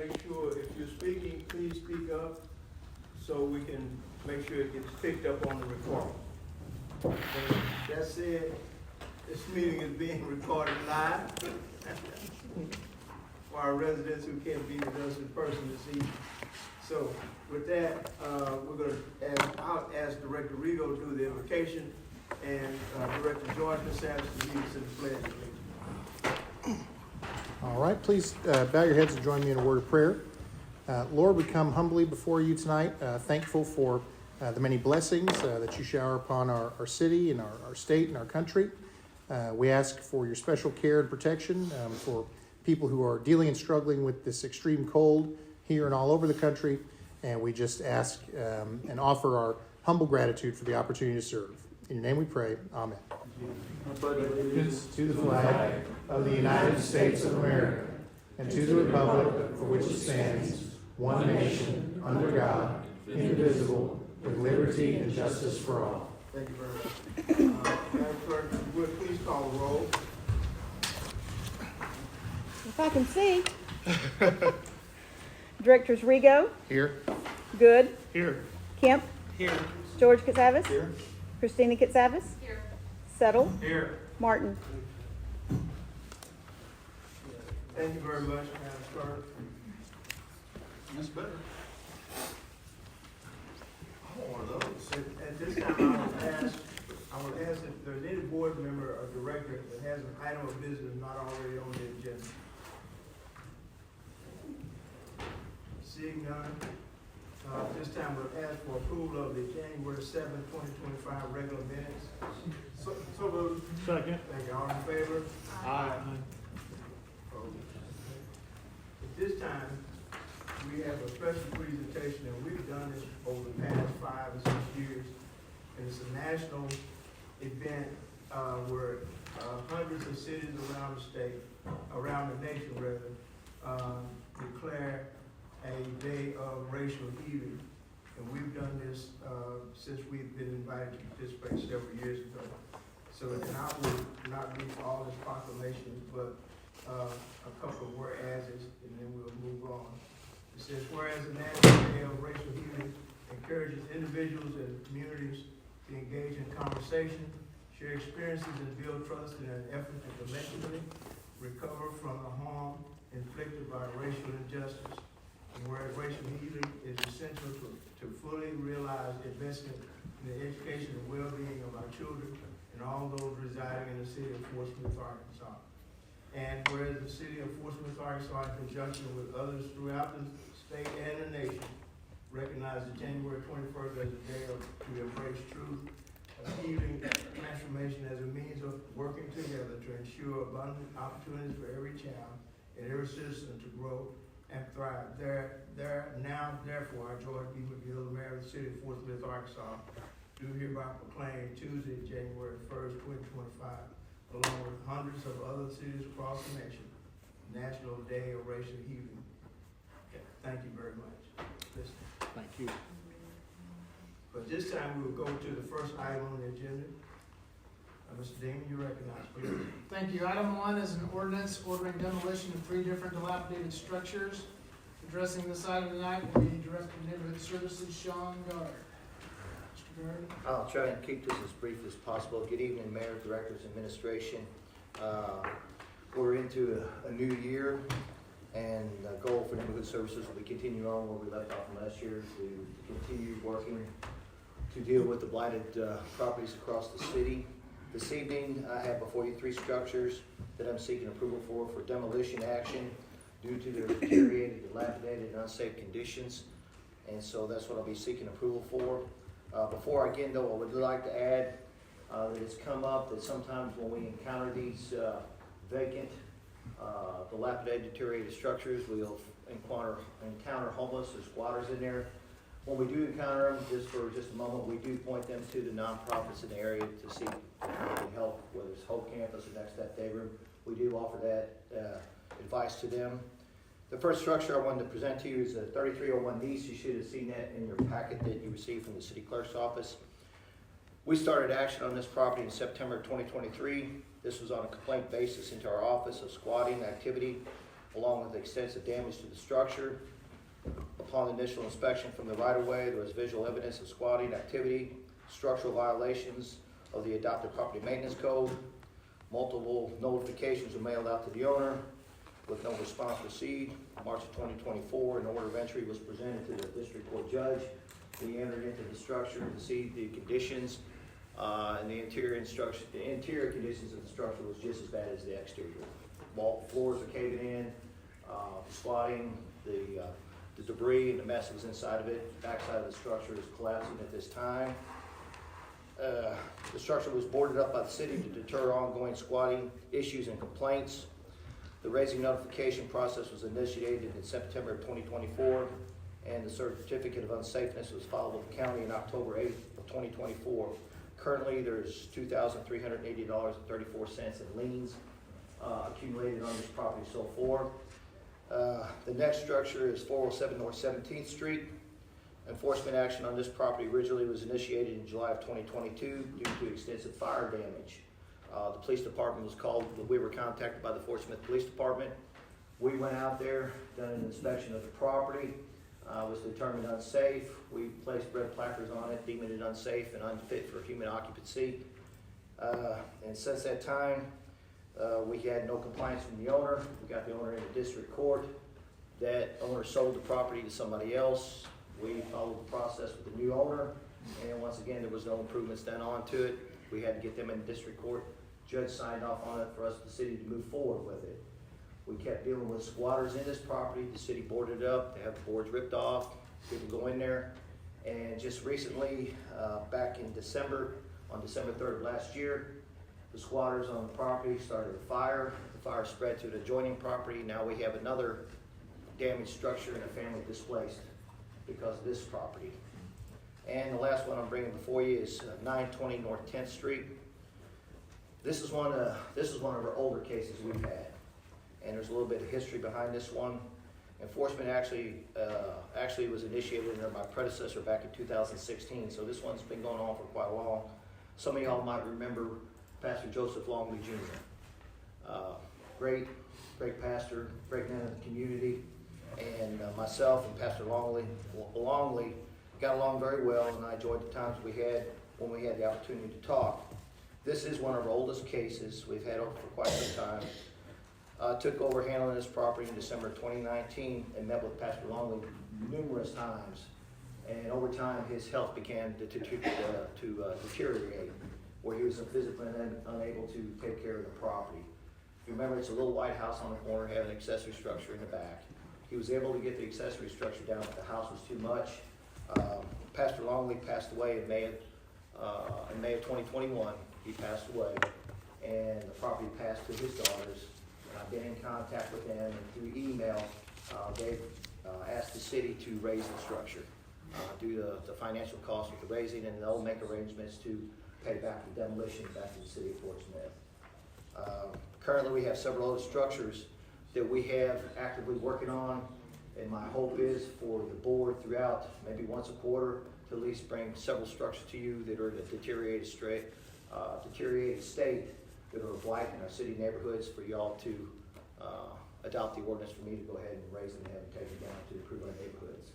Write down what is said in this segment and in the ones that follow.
make sure if you're speaking, please speak up so we can make sure it gets picked up on the recording. And that said, this meeting is being recorded live for our residents who can't be with us in person this evening. So with that, we're going to ask Director Rigo to do the invocation and Director George Cassavas to lead us in the pledge of allegiance. All right, please bow your heads and join me in a word of prayer. Lord, we come humbly before you tonight, thankful for the many blessings that you shower upon our city and our state and our country. We ask for your special care and protection for people who are dealing and struggling with this extreme cold here and all over the country. And we just ask and offer our humble gratitude for the opportunity to serve. In your name we pray. Amen. Allegiance to the flag of the United States of America and to the republic for which it stands, one nation, under God, indivisible, with liberty and justice for all. Thank you very much. Madam Clerk, would you please call the roll? If I can see. Directors Rigo, Here. Good, Here. Kemp, Here. George Cassavas, Here. Christina Cassavas, Here. Settle, Here. Martin. Thank you very much, Madam Clerk. That's better. I want one of those. At this time, I would ask if there's any board member or director that has an item of business not already on the agenda. Seeing none, at this time we'll ask for approval of the January 7, 2025 regular minutes. So moved. Second. Thank you. All in favor? Aye. At this time, we have a special presentation, and we've done this over the past 5 or 6 years. And it's a national event where hundreds of cities around the state, around the nation rather, declare a day of racial healing. And we've done this since we've been invited to participate several years ago. So, and I will not read all his proclamations, but a couple of whereases, and then we'll move on. It says, whereas the National Day of Racial Healing encourages individuals and communities to engage in conversation, share experiences, and build trust in an effort to collectively recover from the harm inflicted by racial injustice. And whereas racial healing is essential to fully realize investment in the education and well-being of our children and all those residing in the city of Fort Smith, Arkansas. And whereas the city of Fort Smith, Arkansas, in conjunction with others throughout the state and the nation, recognizes January 21st as a day to embrace truth, healing, transformation as a means of working together to ensure abundant opportunities for every child and every citizen to grow and thrive. Therefore, I, George B. McGill, the mayor of the city of Fort Smith, Arkansas, do hereby proclaim Tuesday, January 1st, 2025, along with hundreds of other cities across the nation, National Day of Racial Healing. Okay, thank you very much. Listen. Thank you. But this time we will go to the first item on the agenda. Mr. Damon, you recognize, please. Thank you. Item 1 is an ordinance ordering demolition of 3 different dilapidated structures. Addressing this item tonight will be Director of Neighborhood Services, Sean Gard. Mr. Gard. I'll try and keep this as brief as possible. Good evening, Mayor, Directors, Administration. We're into a new year, and the goal for Neighborhood Services will be continue on where we left off from last year to continue working to deal with the blighted properties across the city. This evening, I have before you 3 structures that I'm seeking approval for demolition action due to their deteriorated, dilapidated, and unsafe conditions. And so that's what I'll be seeking approval for. Before I begin, though, I would like to add that it's come up that sometimes when we encounter these vacant, dilapidated, deteriorated structures, we'll encounter homeless or squatters in there. When we do encounter them, just for a moment, we do point them to the nonprofits in the area to see if they can help, whether it's Hope Campus or Next Step Day Room. We do offer that advice to them. The first structure I wanted to present to you is a 3301 Neis. You should have seen that in your packet that you received from the city clerk's office. We started action on this property in September 2023. This was on a complaint basis into our office of squatting activity. along with extensive damage to the structure. Upon initial inspection from the right-of-way, there was visual evidence of squatting activity, structural violations of the adopted property maintenance code. Multiple notifications were mailed out to the owner with no response received. March of 2024, an order of entry was presented to the district court judge. We entered into the structure to see the conditions, and the interior conditions of the structure was just as bad as the exterior. Floors are caving in, squatting, the debris and the mess that was inside of it. The backside of the structure is collapsing at this time. The structure was boarded up by the city to deter ongoing squatting issues and complaints. The raising notification process was initiated in September of 2024, and the certificate of unsafeness was filed with the county on October 8th of 2024. Currently, there's $2,380.34 in liens accumulated on this property so far. The next structure is 407 North 17th Street. Enforcement action on this property originally was initiated in July of 2022 due to extensive fire damage. The police department was called, we were contacted by the Fort Smith Police Department. We went out there, done an inspection of the property, was determined unsafe. We placed red placards on it, deeming it unsafe and unfit for human occupancy. And since that time, we had no compliance from the owner. We got the owner in the district court. That owner sold the property to somebody else. We followed the process with the new owner, and once again, there was no improvements done onto it. We had to get them in the district court. Judge signed off on it for us, the city, to move forward with it. We kept dealing with squatters in this property. The city boarded it up. They have the boards ripped off. People go in there. And just recently, back in December, on December 3rd of last year, the squatters on the property started a fire. The fire spread to the adjoining property. Now we have another damaged structure and a family displaced because of this property. And the last one I'm bringing before you is 920 North 10th Street. This is one of our older cases we've had, and there's a little bit of history behind this one. Enforcement actually was initiated under my predecessor back in 2016, so this one's been going on for quite a while. Some of y'all might remember Pastor Joseph Longley Jr. Great pastor, great man of the community, and myself and Pastor Longley got along very well, and I enjoyed the times we had when we had the opportunity to talk. This is one of our oldest cases. We've had it for quite some time. Took over handling this property in December 2019 and met with Pastor Longley numerous times. And over time, his health began to deteriorate, where he was physically unable to take care of the property. If you remember, it's a little white house on the corner, had an accessory structure in the back. He was able to get the accessory structure down, but the house was too much. Pastor Longley passed away in May of 2021. He passed away, and the property passed to his daughters. And I've been in contact with them, and through email, they've asked the city to raise the structure due to the financial cost of the raising, and they'll make arrangements to pay back the demolition back to the city of Fort Smith. Currently, we have several other structures that we have actively working on, and my hope is for the board throughout, maybe once a quarter, to at least bring several structures to you that are in a deteriorated state that are blighting our city neighborhoods, for y'all to adopt the ordinance for me to go ahead and raise them and have them taken down to improve our neighborhoods.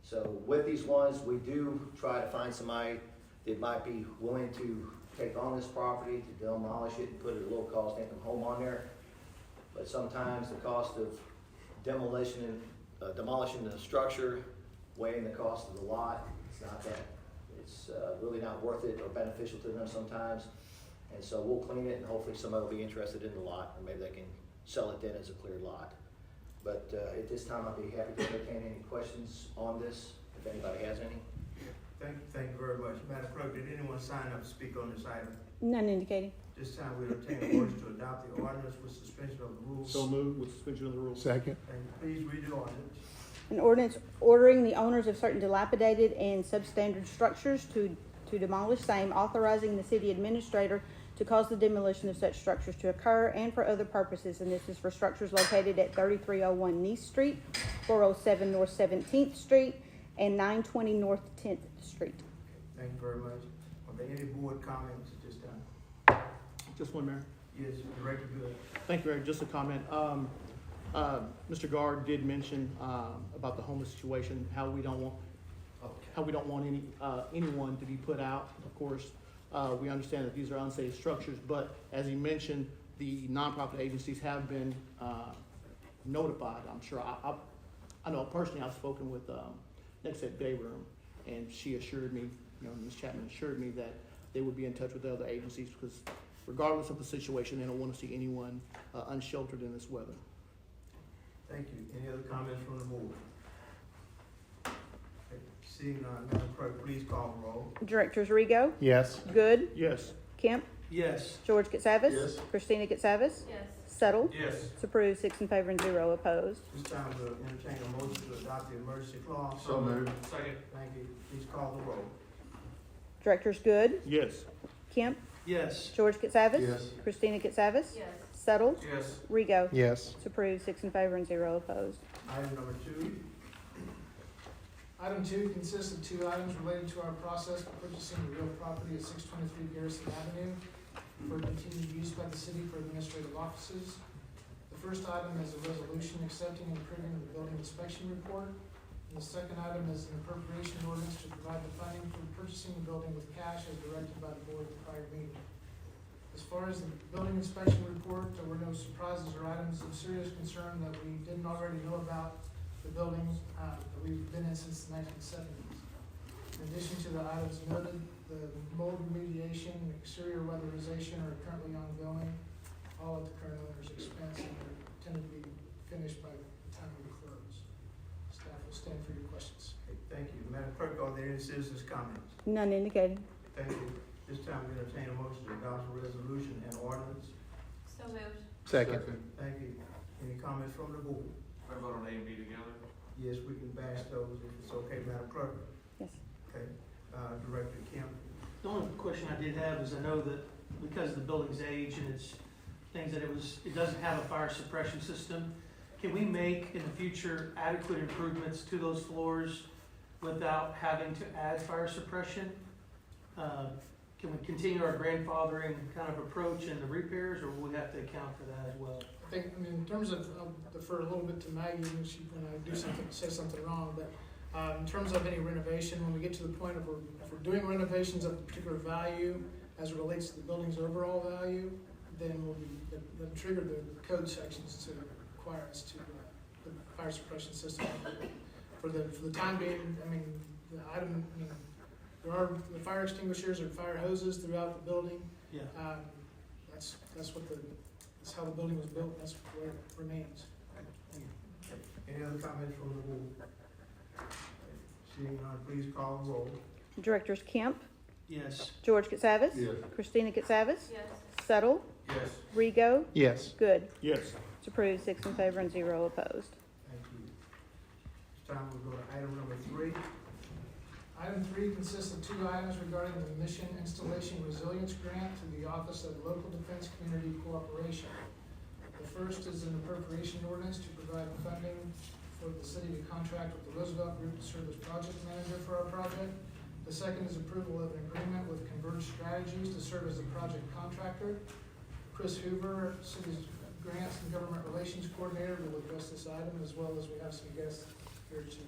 So with these ones, we do try to find somebody that might be willing to take on this property, to demolish it and put a low cost income home on there. But sometimes the cost of demolishing the structure, weighing the cost of the lot, it's really not worth it or beneficial to them sometimes. And so we'll clean it, and hopefully somebody will be interested in the lot, or maybe they can sell it then as a cleared lot. But at this time, I'd be happy to entertain any questions on this, if anybody has any. Thank you very much. Madam Clerk, did anyone sign up to speak on this item? None indicating. This time we obtain a motion to adopt the ordinance with suspension of the rules. So moved with suspension of the rules. Second. And please read the ordinance. An ordinance ordering the owners of certain dilapidated and substandard structures to demolish same, authorizing the city administrator to cause the demolition of such structures to occur and for other purposes. And this is for structures located at 3301 Neis Street, 407 North 17th Street, and 920 North 10th Street. Thank you very much. Are there any board comments at this time? Just one, Mayor. Yes, Director Good. Thank you, Mayor. Just a comment. Mr. Guard did mention, about the homeless situation, how we don't want anyone to be put out. Of course, we understand that these are unsafe structures, but as he mentioned, the nonprofit agencies have been, notified. I'm sure, I know personally, I've spoken with, Next Day Room, and she assured me, Ms. Chapman assured me that they would be in touch with the other agencies, because regardless of the situation, they don't want to see anyone, unsheltered in this weather. Thank you. Any other comments from the board? Okay, seeing none, Madam Clerk, please call the roll. Directors Rigo, Yes. Good, Yes. Kemp, Yes. George Katsavas. Yes. Christina Katsavas. Yes. Settle. Yes. It's approved, 6 in favor and 0 opposed. This time we'll entertain a motion to adopt the emergency clause. So moved. Second. Thank you. Please call the roll. Directors Good, Yes. Kemp, Yes. George Katsavas. Yes. Christina Katsavas. Yes. Settle. Yes. Rigo. Yes. It's approved, 6 in favor and 0 opposed. Item number 2. Item 2 consists of 2 items related to our process for purchasing the real property at 623 Garrison Avenue for continued use by the city for administrative offices. The first item is a resolution accepting and approving the building inspection report. And the second item is an appropriation ordinance to provide the funding for purchasing the building with cash as directed by the board at the prior meeting. As far as the building inspection report, there were no surprises or items of serious concern that we didn't already know about the building that we've been in since the 1970s. In addition to the items noted, the mold remediation and exterior weatherization are currently ongoing, all at the current owner's expense, and are intended to be finished by the time we close. Staff will stand for your questions. Okay, thank you. Madam Clerk, are there any citizens' comments? None indicated. Thank you. This time we entertain a motion to adopt a resolution and ordinance. So moved. Second. Thank you. Any comments from the board? I vote on A and B together. Yes, we can bash those if it's okay, Madam Clerk. Yes. Okay, Director Kemp. The only question I did have is I know that because of the building's age and its things that it doesn't have a fire suppression system, can we make in the future adequate improvements to those floors without having to add fire suppression? Can we continue our grandfathering kind of approach in the repairs, or will we have to account for that as well? I think, in terms of, I'll defer a little bit to Maggie when I do something, say something wrong, but in terms of any renovation, when we get to the point of if we're doing renovations of a particular value as it relates to the building's overall value, then we'll trigger the code sections to require us to the fire suppression system. For the time being, the item, there are the fire extinguishers or fire hoses throughout the building. Yeah. That's how the building was built. That's where it remains. Any other comments from the board? Seeing none, please call the roll. Directors Kemp, Yes. George Katsavas. Yes. Christina Katsavas. Yes. Settle. Yes. Rigo. Yes. Good. Yes. It's approved, 6 in favor and 0 opposed. Thank you. This time we'll go to item number 3. Item 3 consists of 2 items regarding the Mission Installation Resilience Grant to the Office of Local Defense Community Cooperation. The first is an appropriation ordinance to provide funding for the city to contract with the Roosevelt Group to serve as project manager for our project. The second is approval of an agreement with Converge Strategies to serve as the project contractor. Chris Hoover, City's Grants and Government Relations Coordinator, will address this item, as well as we have some guests here to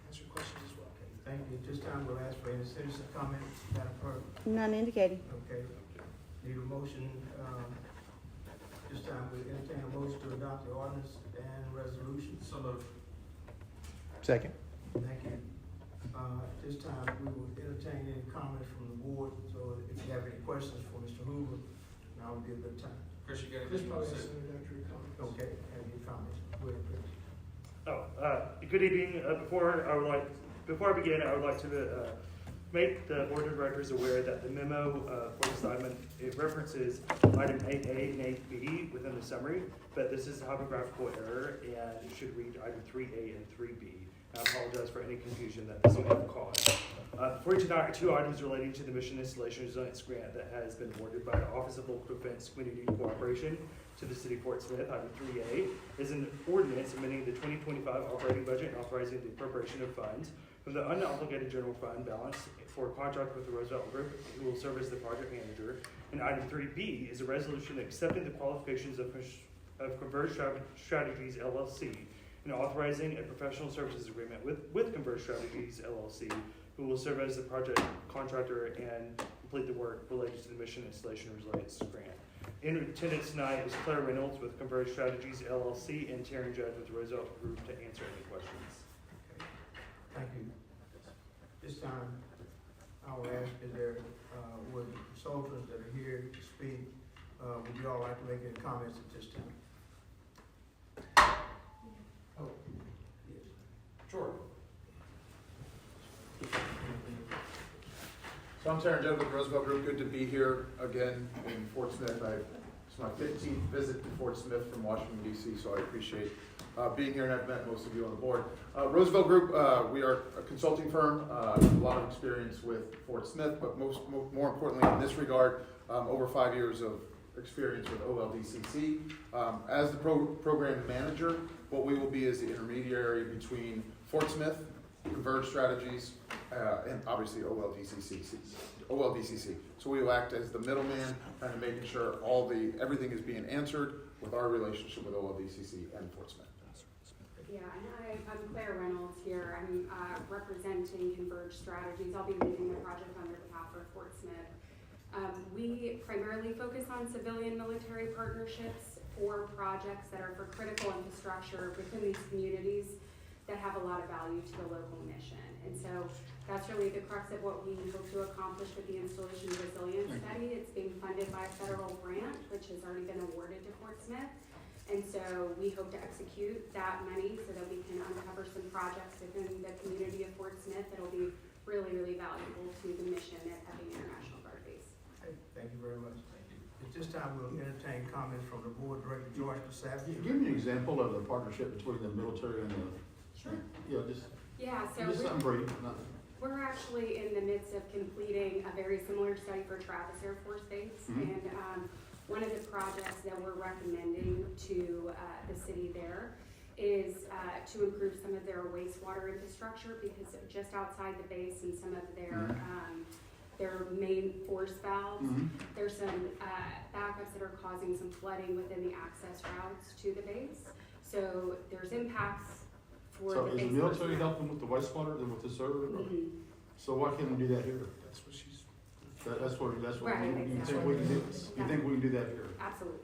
answer questions as well. Thank you. This time we'll ask for any citizen comments, Madam Clerk. None indicated. Okay. Need a motion, this time we entertain a motion to adopt the ordinance and resolution. So moved. Second. Thank you. This time we will entertain any comments from the board, so if you have any questions for Mr. Hoover, now would be a good time. Chris, you got Chris anything you probably want to has say? some introductory comments. Okay, have any comments? Go ahead, Chris. Good evening. Before I begin, I would like to make the board of directors aware that the memo for this item, it references item 8A and 8B within the summary, but this is a typographical error and it should read item 3A and 3B. I apologize for any confusion that this may have caused. For each of 2 items relating to the Mission Installation Resilience Grant that has been awarded by the Office of Local Defense Community Cooperation to the City of Fort Smith, item 3A is an ordinance amending the 2025 operating budget and authorizing the appropriation of funds from the unobligated general fund balance for a contract with the Roosevelt Group, who will serve as the project manager. And item 3B is a resolution accepting the qualifications of of Converge Strategies LLC and authorizing a professional services agreement with Converge Strategies LLC, who will serve as the project contractor and complete the work related to the mission installation resilience grant. In attendance tonight is Claire Reynolds with Converge Strategies LLC and Taryn Judd with the Roosevelt Group to answer any questions. Okay. Thank you. This time, I will ask, is there, would consultants that are here to speak, would you all like to make any comments at this time? Oh, yes. Sure. So I'm Taryn Judd with the Roosevelt Group. Good to be here again in Fort Smith. It's my 15th visit to Fort Smith from Washington, D.C., so I appreciate being here, and I've met most of you on the board. Roosevelt Group, we are a consulting firm, a lot of experience with Fort Smith, but more importantly in this regard, over 5 years of experience with OLDCC. As the program manager, what we will be is the intermediary between Fort Smith, Converge Strategies, and obviously OLDCC. So we will act as the middleman, kind of making sure everything is being answered with our relationship with OLDCC and Fort Smith. Yeah, and I'm Claire Reynolds here. I'm representing Converge Strategies. I'll be leading the project on behalf of Fort Smith. We primarily focus on civilian military partnerships for projects that are for critical infrastructure within these communities that have a lot of value to the local mission. And so that's really the crux of what we hope to accomplish with the installation resilience study. It's being funded by a federal grant, which has already been awarded to Fort Smith. And so we hope to execute that money so that we can uncover some projects within the community of Fort Smith that will be really, really valuable to the mission at the International Guard Base. Okay, thank you very much. At this time, we'll entertain comments from the board director, George Savage. Give me an example of the partnership between the military and the. Sure. Yeah, just something brief. We're actually in the midst of completing a very similar study for Travis Air Force Base. Mhm. And one of the projects that we're recommending to the city there is to improve some of their wastewater infrastructure, because just outside the base and some of their main force valves, there's some backups that are causing some flooding within the access routes to the base. So there's impacts for So the is base the military personnel. helping with the wastewater and with the server? Mhm. So why can't we do that here? That's what she's. That's what Right, you think exactly. we can do? You think we can do that here? Absolutely.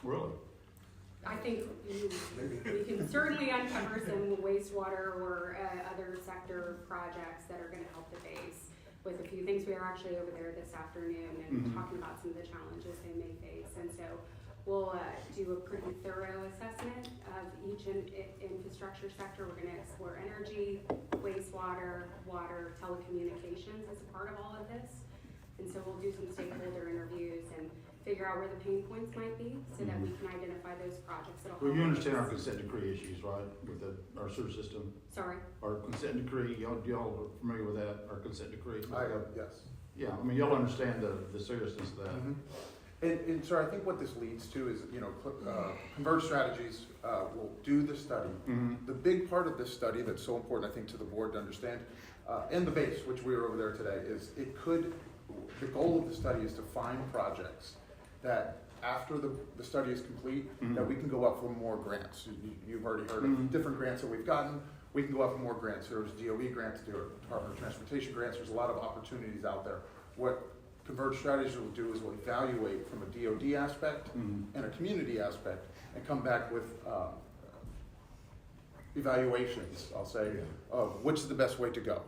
Really? I think we can certainly uncover some wastewater or other sector projects that are gonna help the base with a few things. We are actually over there this afternoon and Mhm. talking about some of the challenges they may face. And so we'll do a pretty thorough assessment of each infrastructure sector. We're gonna explore energy, wastewater, water, telecommunications as a part of all of this. And so we'll do some stakeholder interviews and figure out where the pain points might be so that we can identify those projects that'll help. Well, you understand our us. consent decree issues, right, with our sewer system? Sorry? Our consent decree, y'all are familiar with that, our consent decree? Yes. Yeah, I mean, y'all understand the seriousness of that. And so I think what this leads to is, Converge Strategies will do the study. Mhm. The big part of this study that's so important, I think, to the board to understand, and the base, which we were over there today, is the goal of the study is to find projects that after the study is complete, that we can go up for more grants. You've already heard of different grants that we've gotten. We can go up for more grants. There's DOE grants, there are Department of Transportation grants. There's a lot of opportunities out there. What Converge Strategies will do is we'll evaluate from a DOD aspect and a community aspect and come back with evaluations, I'll say, of which is the best way to go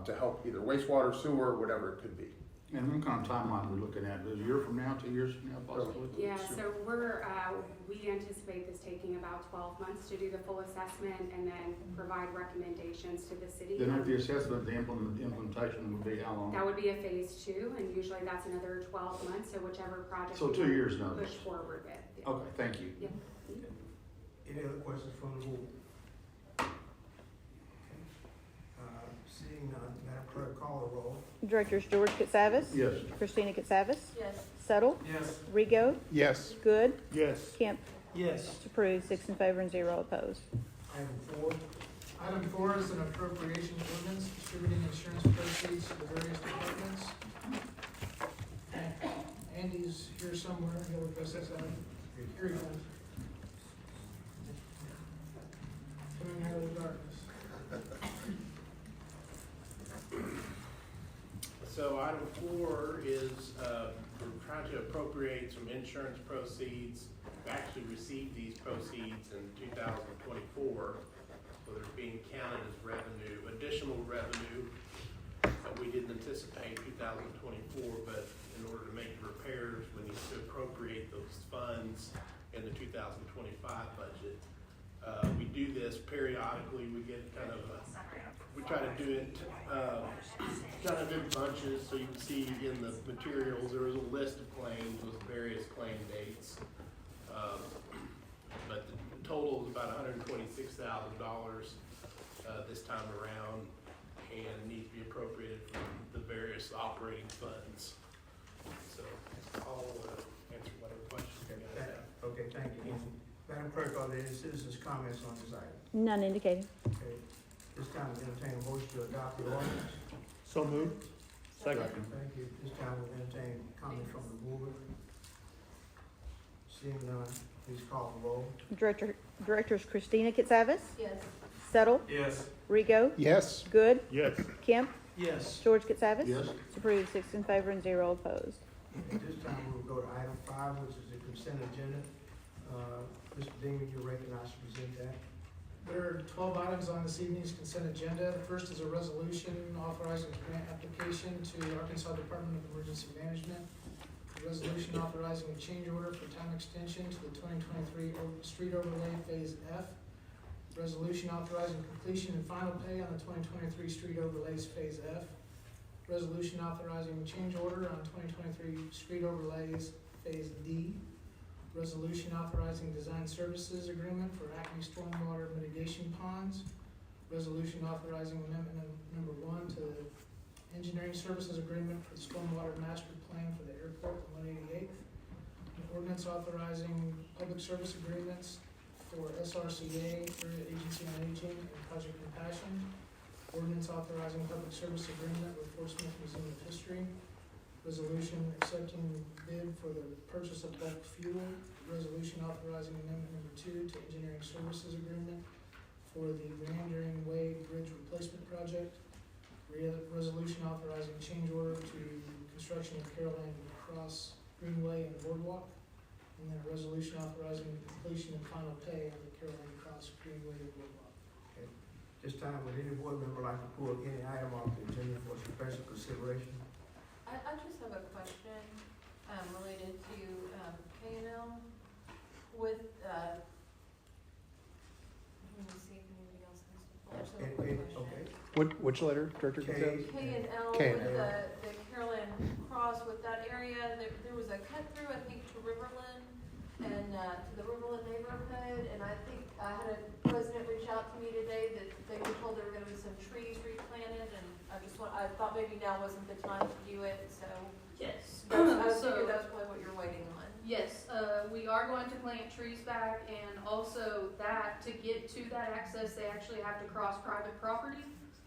to help either wastewater, sewer, whatever it could be. And what kind of timeline we're looking at? A year from now, 2 years from now, possibly? Yeah, so we anticipate this taking about 12 months to do the full assessment and then provide recommendations to the city. Then after the assessment, the implementation would be how long? That would be a phase 2, and usually that's another 12 months, so whichever project. So we 2 years notice. Push forward with. Yeah. Okay, thank you. Yep. Any other questions from the board? Seeing none, Madam Clerk, call the roll. Directors George Katsavas. Yes. Christina Katsavas. Yes. Settle. Yes. Rigo. Yes. Good. Yes. Kemp. Yes. It's approved, 6 in favor and 0 opposed. Item 4, Item 4 is an appropriation ordinance distributing insurance proceeds to the various departments. Andy's here somewhere, he'll address this item. Here he comes. Coming out of the darkness. So item 4 is, we're trying to appropriate some insurance proceeds. We actually received these proceeds in 2024, so they're being counted as revenue, additional revenue that we didn't anticipate 2024, but in order to make the repairs, we need to appropriate those funds in the 2025 budget. We do this periodically. We get we try to do it kind of in bunches, so you can see in the materials, there is a list of claims with various claim dates. But the total is about $126,000 this time around, and needs to be appropriated from the various operating funds. So I'll answer whatever questions you guys have. Okay, thank you. Madam Clerk, are there any citizens' comments on this item? None indicated. Okay, this time we entertain a motion to adopt the ordinance. So moved. Second. Thank you. This time we entertain comment from the mover. Seeing none, please call the roll. Directors Christina Katsavas, Yes. Settle, Yes. Rigo, Yes. Good, Yes. Kemp, Yes. George Katsavas. Yes. It's approved, 6 in favor and 0 opposed. At this time, we will go to item 5, which is the consent agenda. Mr. Dean, you're recognized to present that. There are 12 items on this evening's consent agenda. The first is a resolution authorizing a grant application to Arkansas Department of Emergency Management. A resolution authorizing a change order for time extension to the 2023 street overlay Phase F. Resolution authorizing completion and final pay on the 2023 street overlays Phase F. Resolution authorizing change order on 2023 street overlays Phase D. Resolution authorizing design services agreement for Acme Stormwater Mitigation Ponds. Resolution authorizing amendment number 1 to the engineering services agreement for the stormwater master plan for the airport on 188th. An ordinance authorizing public service agreements for SRCA, Area Agency on Aging, and Project Compassion. Ordinance authorizing public service agreement with Fort Smith Museum of History. Resolution accepting bid for the purchase of bulk fuel. Resolution authorizing amendment number 2 to engineering services agreement for the Meandering Way Bridge Replacement Project. Resolution authorizing change order to construction of Caroline Cross Greenway and Boardwalk. And then a resolution authorizing completion and final pay on the Caroline Cross Greenway and Boardwalk. This time, would any board member like to pull any item off the agenda for special consideration? I just have a question, related to, K&L with, let me see if anybody else has to. I just have a quick question. Okay. Which letter, Director Katsavas? K&L K&L. with the Carolyn Cross with that area, there was a cut through, I think, to Riverland and, to the Riverland neighborhood, and I think I had a resident reach out to me today that they were told there were gonna be some trees replanted, and I thought maybe now wasn't the time to do it, so. Yes. I figured that's probably what you're waiting on. Yes, we are going to plant trees back, and also that, to get to that access, they actually have to cross private property.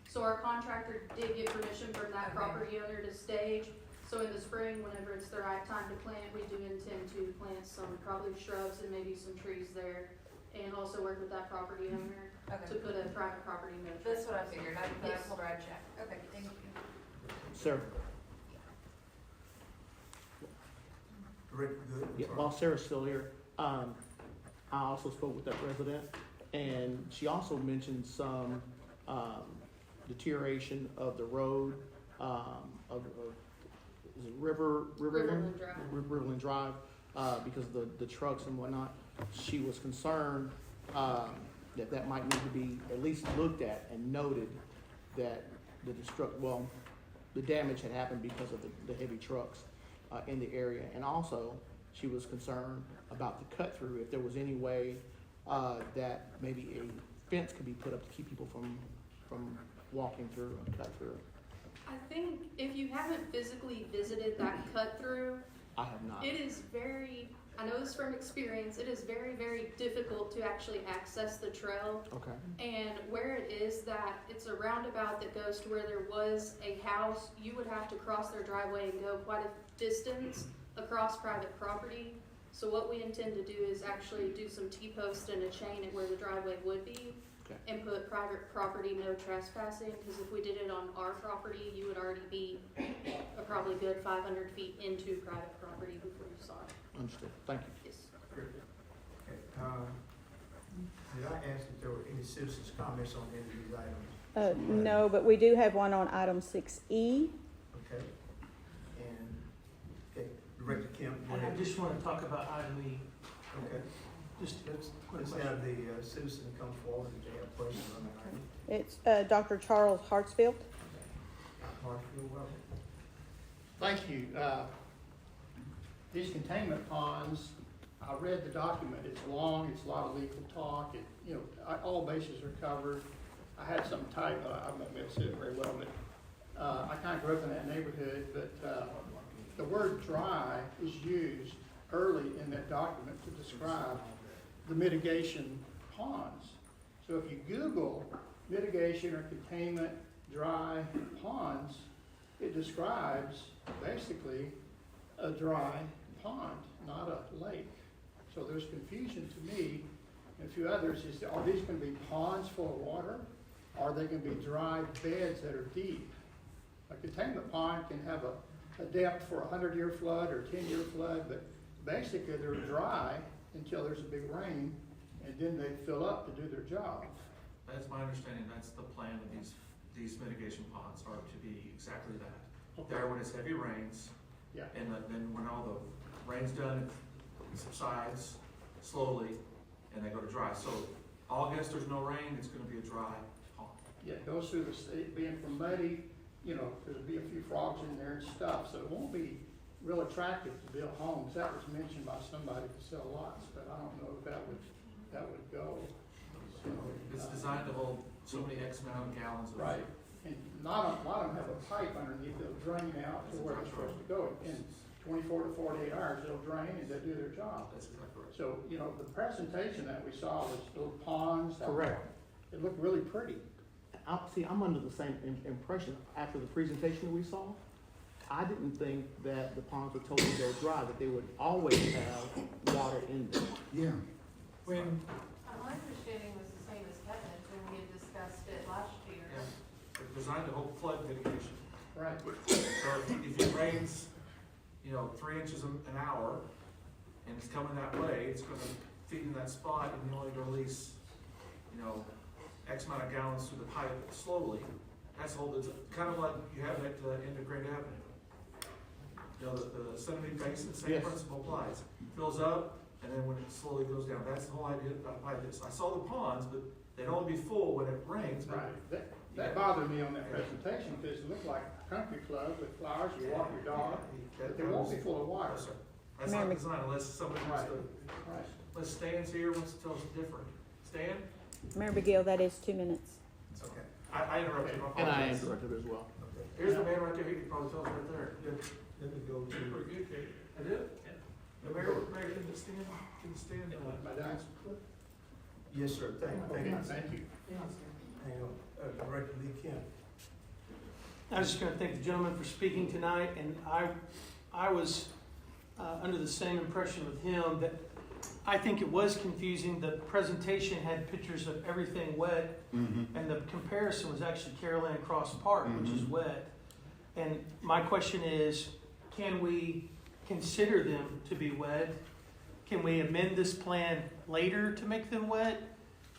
So our contractor did get permission from that Okay. property owner to stage. So in the spring, whenever it's the right time to plant, we do intend to plant some probably shrubs and maybe some trees there, and also work with that property owner to Okay, put a private property in there. that's what I figured, I Yes. told her I'd check. Okay, thank you. Sarah? Director Good? Yeah, while Sarah's still here, I also spoke with that resident, and she also mentioned some, deterioration of the road, of is it Riverland? Riverland Drive. Riverland Drive, because of the trucks and whatnot. She was concerned, that might need to be at least looked at and noted that the damage had happened because of the heavy trucks, in the area. And also, she was concerned about the cut through, if there was any way, that maybe a fence could be put up to keep people from walking through a cut through. I think if you haven't physically visited that cut through, I have not. it is I know this from experience, it is very, very difficult to actually access the trail. Okay. And where it is that it's a roundabout that goes to where there was a house, you would have to cross their driveway and go quite a distance across private property. So what we intend to do is actually do some T-post and a chain at where the driveway would be, Okay. and put private property no trespassing, because if we did it on our property, you would already be a probably good 500 feet into private property before you saw it. Understood. Thank you. Yes. Okay, did I ask if there were any citizens' comments on any of these items? No, but we do have one on item 6E. Okay, and, okay, Director Kemp, go And I ahead. just want to talk about item E, Okay, just let's question. have the citizen come forward if they have questions on that item. It's Dr. Charles Hartsfield. Marshfield, welcome. Thank you. These containment ponds, I read the document, it's long, it's a lot of legal talk, all bases are covered. I had some type, I won't be able to see it very well, but I kind of grew up in that neighborhood, but the word dry is used early in that document to describe the mitigation ponds. So if you Google mitigation or containment dry ponds, it describes basically a dry pond, not a lake. So there's confusion to me and a few others is, are these going to be ponds full of water? Are they going to be dry beds that are deep? A containment pond can have a depth for a 100-year flood or 10-year flood, but basically they're dry until there's a big rain, and then they fill up to do their job. That's my understanding, that's the plan of these mitigation ponds are to be exactly that. Okay. There when it's heavy rains, Yeah. and then when all the rain's done, it subsides slowly, and they go to dry. So August, there's no rain, it's gonna be a dry pond. Yeah, it goes through it being from muddy, there'll be a few frogs in there and stuff, so it won't be real attractive to build homes. That was mentioned by somebody to sell lots, but I don't know if that would go. So, It's designed to hold so many X amount of gallons of. Right, and a lot of them have a pipe underneath that'll drain out to where it's supposed to go. In 24 to 48 hours, it'll drain and they'll do their job. That's exactly right. So, the presentation that we saw was little ponds. Correct. It looked really pretty. I'm under the same impression after the presentation that we saw. I didn't think that the ponds would totally go dry, that they would always have water in them. Yeah. When, My understanding was the same as Kevin's when we had discussed it last year. Yeah. They're designed to hold flood mitigation. Right. So if it rains, 3 inches an hour, and it's coming that way, it's gonna feed in that spot, and you only release, X amount of gallons through the pipe slowly. That's all, it's kind of like you have at the end of Grand Avenue. The Sunbeam Basin, same Yes. principle applies. Fills up, and then when it slowly goes down, that's the whole idea about this. I saw the ponds, but they'd only be full when it rains, but Right. That bothered me on that presentation because it looked like a country club with flowers, you walk your dog, but they won't be full of water. Yes, sir. That's not Mayor designed unless somebody wants to, Right. unless Stan's here, wants to tell us different. Stan? Mayor McGill, that is 2 minutes. It's okay. I interrupted, I And I apologize. interrupted as well. Okay. Here's the man right there, he can probably tell us right there. Let me go Pretty to, good, Kate. I did? The mayor, can you stand, My dad? yes, sir, thank Okay, you. thank you. Hang on, Director Lee Kemp. I was just going to thank the gentleman for speaking tonight, and I was under the same impression with him that I think it was confusing. The presentation had pictures of everything wet, and the comparison was actually Caroline Cross Park, which is wet. And my question is, can we consider them to be wet? Can we amend this plan later to make them wet?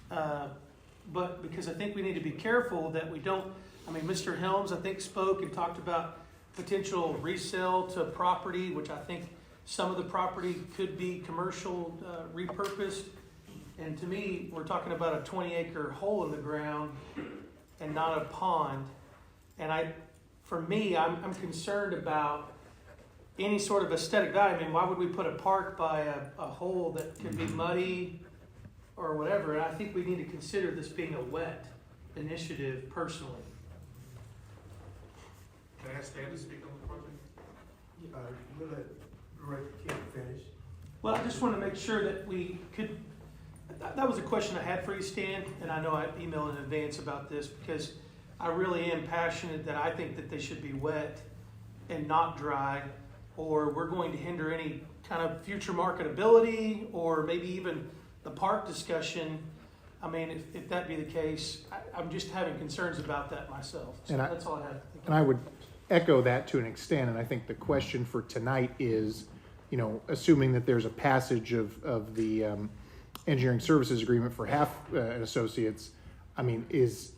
But because I think we need to be careful that we don't, Mr. Helms, I think, spoke and talked about potential resale to property, which I think some of the property could be commercial repurposed. And to me, we're talking about a 20-acre hole in the ground and not a pond. And for me, I'm concerned about any sort of aesthetic value. Why would we put a park by a hole that could be muddy or whatever? And I think we need to consider this being a wet initiative personally. Can I ask Stan to speak on the project? We'll let Director Kemp finish. Well, I just want to make sure that we could, that was a question I had for you, Stan, and I know I emailed in advance about this because I really am passionate that I think that they should be wet and not dry. or we're going to hinder any kind of future marketability, or maybe even the park discussion. I mean, if that be the case, I'm just having concerns about that myself. So And that's all I have to think And I would echo that to an extent, and I think the question for tonight is, you know, assuming that there's a passage of the engineering services agreement for Half and Associates, I mean, is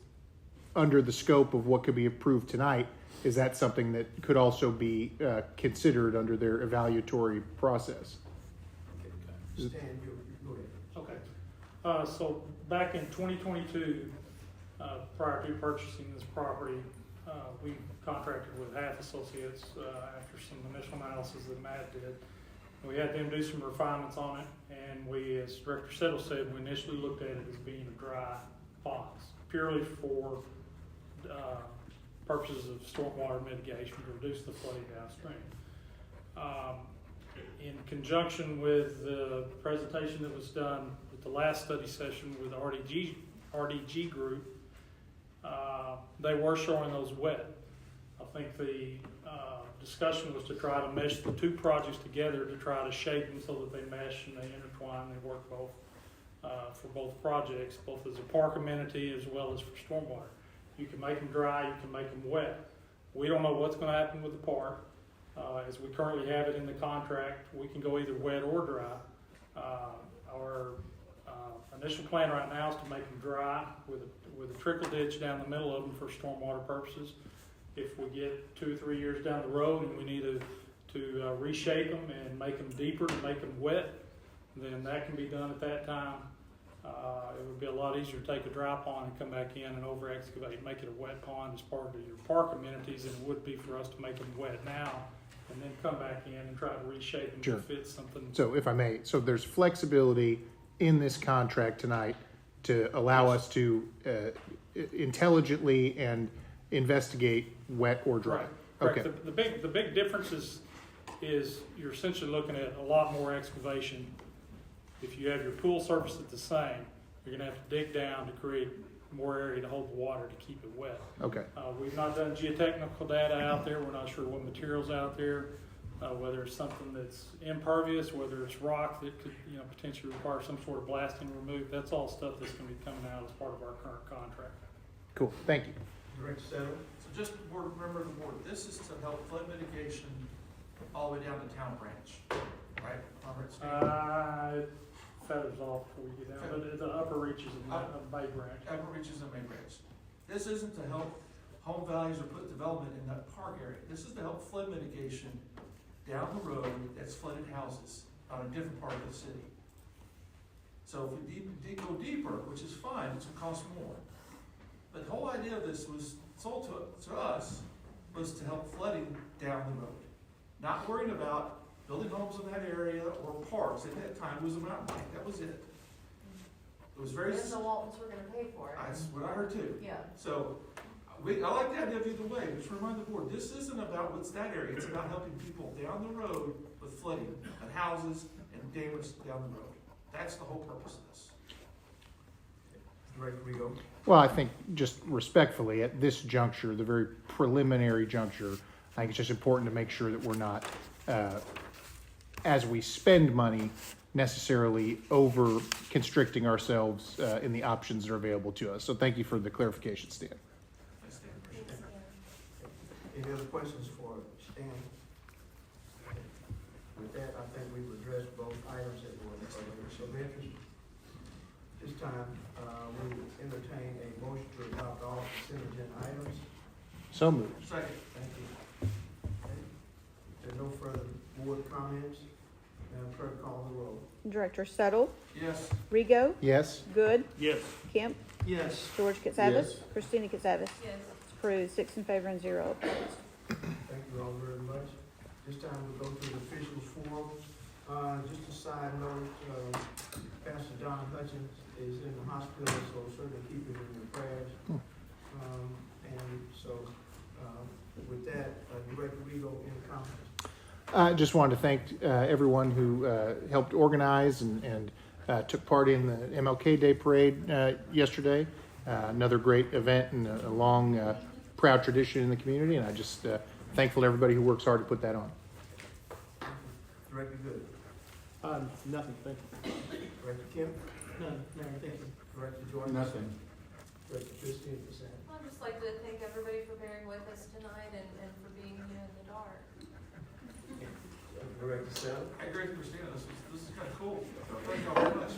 under the scope of what could be approved tonight, is that something that could also be considered under their evaluatory process? Stan, you go ahead. Okay. So back in 2022, prior to purchasing this property, we contracted with Half Associates after some initial analysis that Matt did. We had them do some refinements on it, and we, as Director Settle said, we initially looked at it as being a dry pond, purely for purposes of stormwater mitigation to reduce the flooding downstream. In conjunction with the presentation that was done at the last study session with RDG group, they were showing those wet. I think the discussion was to try to mesh the two projects together to try to shape them so that they mesh and they intertwine and they work both for both projects, both as a park amenity as well as for stormwater. You can make them dry, you can make them wet. We don't know what's going to happen with the park. As we currently have it in the contract, we can go either wet or dry. Our initial plan right now is to make them dry with a trickle ditch down the middle of them for stormwater purposes. If we get 2 or 3 years down the road and we need to reshape them and make them deeper and make them wet, then that can be done at that time. It would be a lot easier to take a dry pond and come back in and over excavate, make it a wet pond as part of your park amenities, than it would be for us to make them wet now and then come back in and try to reshape them Sure. to fit something. So if I may, so there's flexibility in this contract tonight to allow us to intelligently and investigate wet or dry. Correct. Okay. The big difference is you're essentially looking at a lot more excavation. If you have your pool surface at the same, you're gonna have to dig down to create more area to hold the water to keep it wet. Okay. We've not done geotechnical data out there. We're not sure what material's out there, whether it's something that's impervious, whether it's rock that could, potentially require some sort of blasting remove. That's all stuff that's gonna be coming out as part of our current contract. Cool. Thank you. Director Settle? So just remember the board, this is to help flood mitigation all the way down to Town Branch, right? Robert Street? Feathers off before we get down, but the upper reaches of Bay Branch. Upper reaches and Main Branch. This isn't to help home values or put development in that park area. This is to help flood mitigation down the road that's flooded houses on a different part of the city. So if we go deeper, which is fine, it's gonna cost more. But the whole idea of this was sold to us was to help flooding down the road. Not worrying about building homes in that area or parks. At that time, it was a mountain bike. That was it. It was very. And the Waltons were gonna pay for it. That's what I heard too. Yeah. So, I like the idea of either way. Just remind the board, this isn't about what's that area. It's about helping people down the road with flooding and houses and damage down the road. That's the whole purpose of this. Director Rigo? Well, I think just respectfully at this juncture, the very preliminary juncture, I think it's just important to make sure that we're not, as we spend money, necessarily over constricting ourselves in the options that are available to us. So thank you for the clarification, Stan. Thanks, Dan. Appreciate it. Any other questions for Stan? With that, I think we've addressed both items that were of interest. This time, we will entertain a motion to adopt all consent agenda items. So moved. Second. Thank you. Okay. If there are no further board comments, Madam Clerk, call the roll. Director Settle, Yes. Rigo, Yes? Good, Yes. Kemp, Yes. George Katsavas, Yes. Christina Katsavas. Yes. It's approved, 6 in favor and 0 opposed. Thank you all very much. This time we'll go to the officials forum. Just a side note, Pastor Don Hutchins is in the hospital, so certainly keep him in your prayers. And so, with that, Director Rigo, any comments? I just wanted to thank everyone who helped organize and took part in the MLK Day Parade yesterday. Another great event and a long, proud tradition in the community, and I just thankful to everybody who works hard to put that on. Director Good, Nothing, thank you. Director Kemp, None, Mayor, thank you. Director Jordan. Nothing. Director Christine Persing. I'd just like to thank everybody for bearing with us tonight and for being in the dark. Director Sell. Hey, great, Christina, this is kinda cool. Thank y'all very much.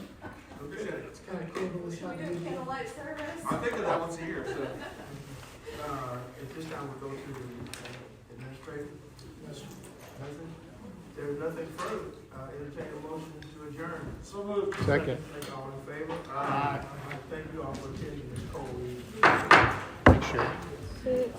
Appreciate it. It's kind of cool, but it's Should we not do a usual. candlelight service? I think of that once a year, so. At this time, we'll go to the administrator. Yes, sir. Nothing? There's nothing further. Entertain a motion to adjourn. So moved. Second. All in favor? Aye. Thank you all for attending this cold evening. Thanks, Sherry.